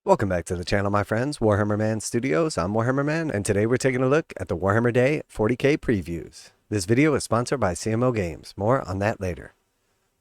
Welcome back to the channel, my friends. Warhammer Man Studios. I'm Warhammer Man, and today we're taking a look at the Warhammer Day 40k previews. This video is sponsored by CMO Games. More on that later.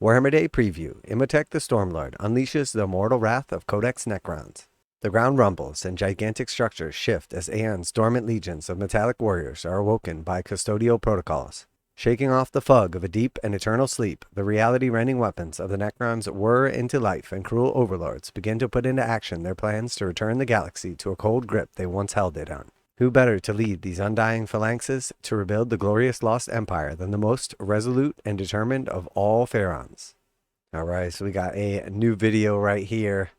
Warhammer Day preview. Imotekh the Stormlord unleashes the immortal wrath of Codex Necrons. The ground rumbles and gigantic structures shift as Aeon's dormant legions of metallic warriors are awoken by custodial protocols. Shaking off the FUG of a deep and eternal sleep, the reality-rending weapons of the Necrons whir into life, and cruel overlords begin to put into action their plans to return the galaxy to a cold grip they once held it on. Who better to lead these undying phalanxes to rebuild the glorious lost empire than the most resolute and determined of all pharaons? Alright, so we got a new video right here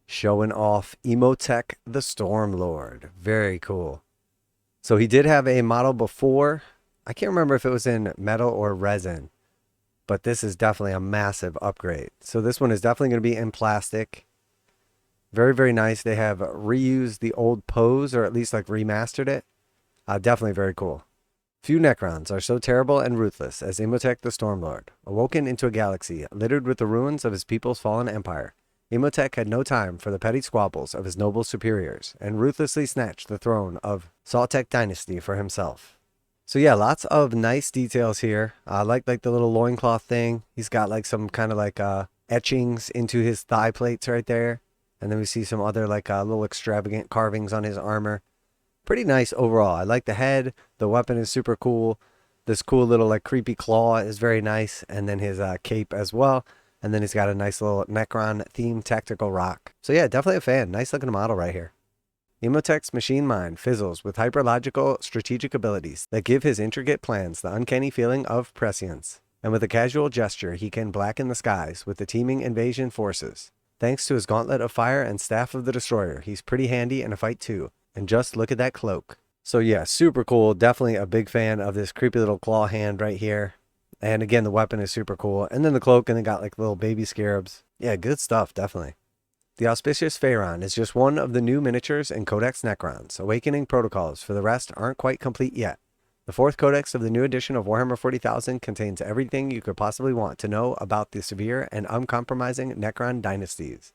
showing off Imotekh the Stormlord. Very cool. So he did have a model before. I can't remember if it was in metal or resin, but this is definitely a massive upgrade. So this one is definitely going to be in plastic. Very, very nice. They have reused the old pose, or at least like remastered it. Definitely very cool. Few Necrons are so terrible and ruthless as Imotekh the Stormlord. Awoken into a galaxy littered with the ruins of his people's fallen empire, Imotekh had no time for the petty squabbles of his noble superiors, and ruthlessly snatched the throne of Imotekh dynasty for himself. So yeah, lots of nice details here. I like the little loincloth thing. He's got like some kind of like etchings into his thigh plates right there. And then we see some other like little extravagant carvings on his armor. Pretty nice overall. I like the head. The weapon is super cool. This cool little like creepy claw is very nice. And then his cape as well. And then he's got a nice little Necron themed tactical rock. So yeah, definitely a fan. Nice looking model right here. Imotekh's machine mind fizzles with hyperlogical strategic abilities that give his intricate plans the uncanny feeling of prescience. And with a casual gesture, he can blacken the skies with the teeming invasion forces. Thanks to his gauntlet of fire and staff of the destroyer, he's pretty handy in a fight too. And just look at that cloak. So yeah, super cool. Definitely a big fan of this creepy little claw hand right here. And again, the weapon is super cool. And then the cloak, and they got like little baby scarabs. Yeah, good stuff, definitely. The Auspicious Pharaon is just one of the new miniatures in Codex Necrons. Awakening protocols for the rest aren't quite complete yet. The fourth codex of the new edition of Warhammer 40,000 contains everything you could possibly want to know about the severe and uncompromising Necron dynasties.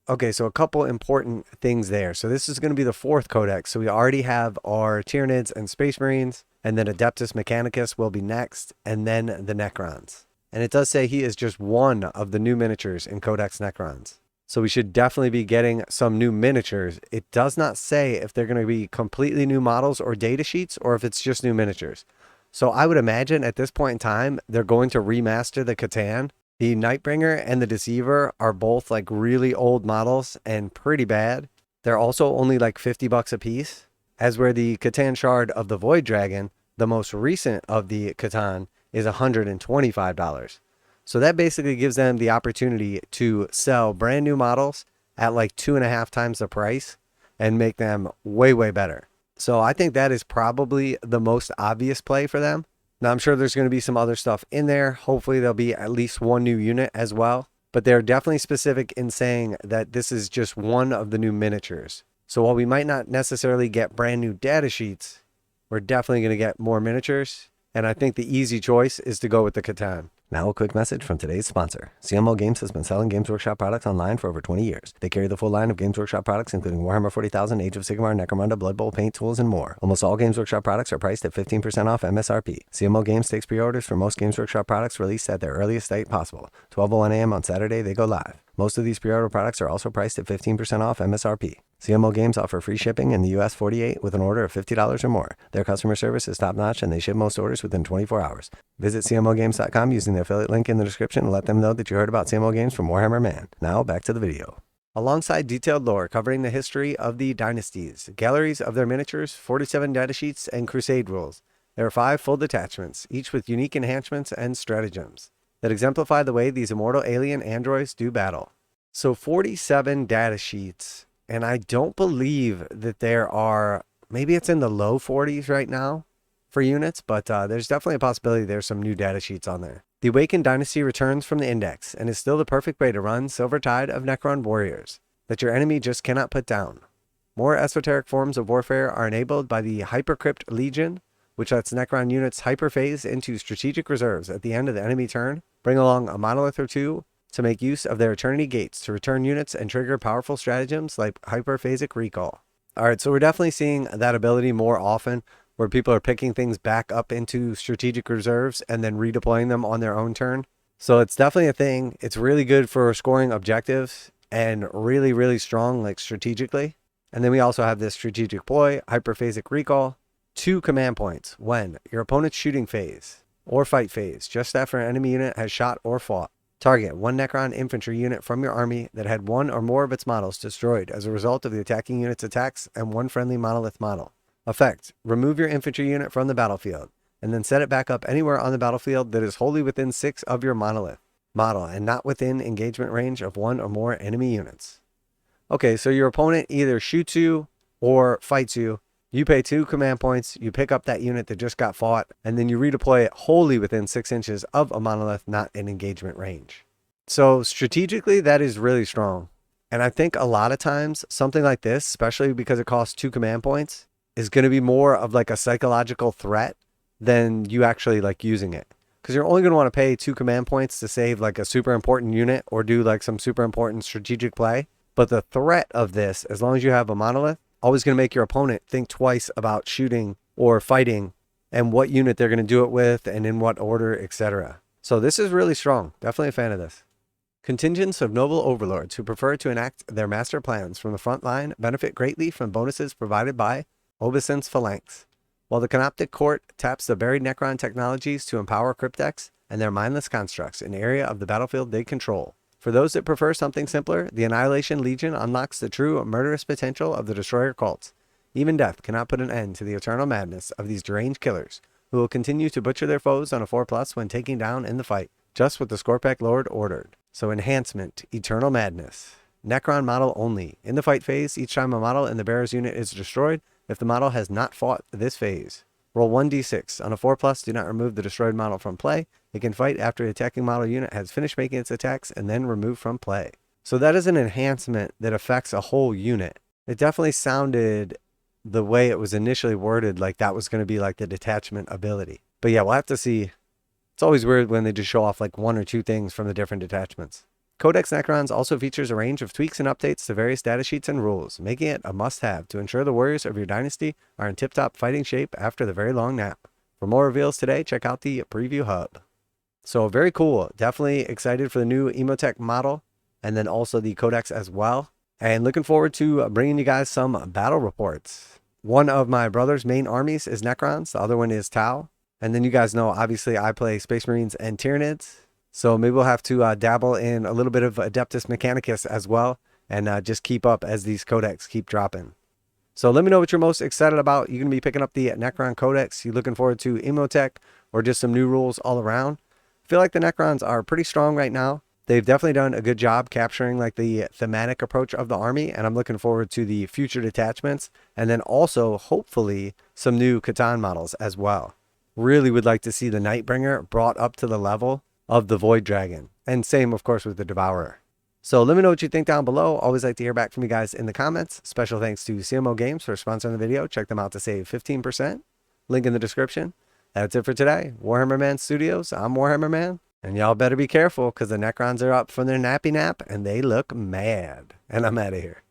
Okay, so a couple important things there. So this is going to be the fourth codex. So we already have our Tyranids and Space Marines, and then Adeptus Mechanicus will be next, and then the Necrons. And it does say he is just one of the new miniatures in Codex Necrons. So we should definitely be getting some new miniatures. It does not say if they're going to be completely new models or data sheets, or if it's just new miniatures. So I would imagine at this point in time, they're going to remaster the Catan. The Nightbringer and the Deceiver are both like really old models and pretty bad. They're also only like $50 a piece, as where the Catan Shard of the Void Dragon, the most recent of the Catan, is $125. So that basically gives them the opportunity to sell brand new models at like 2.5 times the price and make them way, way better. So I think that is probably the most obvious play for them. Now I'm sure there's going to be some other stuff in there. Hopefully there'll be at least one new unit as well. But they're definitely specific in saying that this is just one of the new miniatures. So while we might not necessarily get brand new data sheets, we're definitely going to get more miniatures. And I think the easy choice is to go with the Catan. Now a quick message from today's sponsor. CMO Games has been selling Games Workshop products online for over 20 years. They carry the full line of Games Workshop products, including Warhammer 40,000, Age of Sigmar, Necromunda, Blood Bowl, paint tools, and more. Almost all Games Workshop products are priced at 15% off MSRP. CMO Games takes pre-orders for most Games Workshop products released at their earliest date possible. 12:01 a.m. on Saturday, they go live. Most of these pre-order products are also priced at 15% off MSRP. CMO Games offer free shipping in the US 48 with an order of $50 or more. Their customer service is top-notch, and they ship most orders within 24 hours. Visit CMOGames.com using the affiliate link in the description and let them know that you heard about CMO Games from Warhammer Man. Now, back to the video. Alongside detailed lore covering the history of the dynasties, galleries of their miniatures, 47 datasheets, and crusade rules, there are 5 full detachments, each with unique enhancements and stratagems that exemplify the way these immortal alien androids do battle. So 47 datasheets. And I don't believe that there are, maybe it's in the low 40s right now for units, but there's definitely a possibility there's some new data sheets on there. The Awakened Dynasty returns from the Index and is still the perfect way to run Silver Tide of Necron warriors that your enemy just cannot put down. More esoteric forms of warfare are enabled by the Hypercrypt Legion, which lets Necron units hyperphase into strategic reserves at the end of the enemy turn, bring along a monolith or two, to make use of their Eternity Gates to return units and trigger powerful stratagems like hyperphasic recall. Alright, so we're definitely seeing that ability more often, where people are picking things back up into strategic reserves and then redeploying them on their own turn. So it's definitely a thing. It's really good for scoring objectives and really, really strong, like strategically. And then we also have this strategic ploy, hyperphasic recall, 2 command points when your opponent's shooting phase or fight phase, just after an enemy unit has shot or fought. Target 1 Necron infantry unit from your army that had 1 or more of its models destroyed as a result of the attacking unit's attacks and 1 friendly monolith model. Effect: remove your infantry unit from the battlefield and then set it back up anywhere on the battlefield that is wholly within 6 of your monolith model and not within engagement range of 1 or more enemy units. Okay, so your opponent either shoots you or fights you. You pay 2 command points, you pick up that unit that just got fought, and then you redeploy it wholly within 6 inches of a monolith not in engagement range. So strategically, that is really strong. And I think a lot of times, something like this, especially because it costs 2 command points, is going to be more of like a psychological threat than you actually like using it. Because you're only going to want to pay 2 command points to save like a super important unit or do like some super important strategic play. But the threat of this, as long as you have a monolith, always going to make your opponent think twice about shooting or fighting and what unit they're going to do it with and in what order, etc. So this is really strong. Definitely a fan of this. Contingents of noble overlords who prefer to enact their master plans from the front line benefit greatly from bonuses provided by Obeisant's Phalanx. While the Canoptic Court taps the buried Necron technologies to empower cryptex and their mindless constructs in the area of the battlefield they control. For those that prefer something simpler, the Annihilation Legion unlocks the true murderous potential of the Destroyer cults. Even death cannot put an end to the eternal madness of these deranged killers, who will continue to butcher their foes on a 4+ when taking down in the fight, just what the Scorpek Lord ordered. So enhancement, Eternal Madness. Necron model only. In the fight phase, each time a model in the bearer's unit is destroyed, if the model has not fought this phase. Roll 1d6. On a 4+, do not remove the destroyed model from play. It can fight after the attacking model unit has finished making its attacks and then removed from play. So that is an enhancement that affects a whole unit. It definitely sounded the way it was initially worded like that was going to be like the detachment ability. But yeah, we'll have to see. It's always weird when they just show off like 1 or 2 things from the different detachments. Codex Necrons also features a range of tweaks and updates to various datasheets and rules, making it a must-have to ensure the warriors of your dynasty are in tip-top fighting shape after the very long nap. For more reveals today, check out the preview hub. So very cool. Definitely excited for the new Imotekh model and then also the Codex as well. And looking forward to bringing you guys some battle reports. One of my brother's main armies is Necrons. The other one is Tau. And then you guys know, obviously, I play Space Marines and Tyranids. So maybe we'll have to dabble in a little bit of Adeptus Mechanicus as well. And just keep up as these Codex keep dropping. So let me know what you're most excited about. You're going to be picking up the Necron Codex. You looking forward to Imotekh or just some new rules all around? I feel like the Necrons are pretty strong right now. They've definitely done a good job capturing like the thematic approach of the army, and I'm looking forward to the future detachments and then also hopefully some new Catan models as well. Really would like to see the Nightbringer brought up to the level of the Void Dragon, and same of course with the Devourer. So let me know what you think down below. Always like to hear back from you guys in the comments. Special thanks to CMO Games for sponsoring the video. Check them out to save 15%. Link in the description. That's it for today. Warhammer Man Studios. I'm Warhammer Man. And y'all better be careful because the Necrons are up from their nappy nap and they look mad. And I'm out of here.